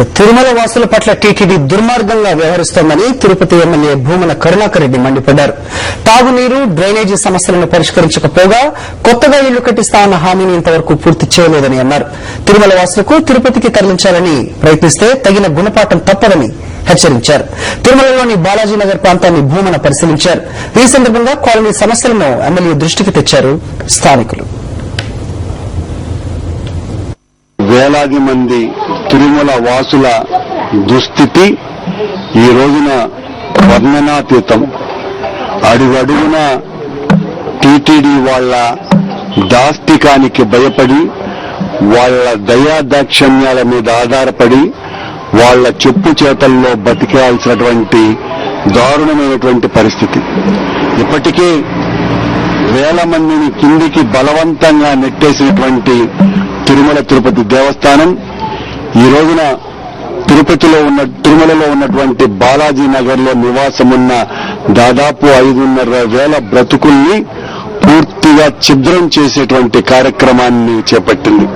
తిరుమల వాసుల పట్ల టీటీడీ దుర్మార్గంగా వ్యవహరిస్తోందని తిరుపతి ఎమ్మెల్యే భూమన కరుణాకర్ రెడ్డి మండిపడ్డారు. తాగునీరు, డ్రైనేజీ సమస్యలను పరిష్కరించకపోగా కొత్తగా ఇళ్లు కట్టిస్తామన్న హామీని ఇంతవరకు పూర్తి చేయలేదని అన్నారు. తిరుమల వాసులకు తిరుపతికి తరలించాలని ప్రయత్నిస్తే తగిన గుణపాఠం తప్పదని హెచ్చరించారు. తిరుమలలోని బాలాజీనగర్ ప్రాంతాన్ని భూమన పరిశీలించారు. ఈ సందర్భంగా కాలనీ సమస్యలను ఎమ్మెల్యే దృష్టికి తెచ్చారు స్థానికులు. వేలాది మంది తిరుమల వాసుల దుస్థితి ఈ రోజున వర్ణనాతీతం. అడుగడుగున టీటీడీ వాళ్ల దాష్టికానికి భయపడి, వాళ్ల దయాదాక్షిణ్యాల మీద ఆధారపడి, వాళ్ల చెప్పు చేతల్లో బతికేయాల్సినటువంటి దారుణమైనటువంటి పరిస్థితి. ఇప్పటికే వేల మందిని కిందికి బలవంతంగా నెట్టేసినటువంటి తిరుమల తిరుపతి దేవస్థానం ఈ రోజున తిరుమలలో ఉన్నటువంటి బాలాజీ నగర్ లో నివాసమున్న దాదాపు 5,500 బ్రతుకుల్ని పూర్తిగా ఛిద్రం చేసేటువంటి కార్యక్రమాన్ని చేపట్టింది.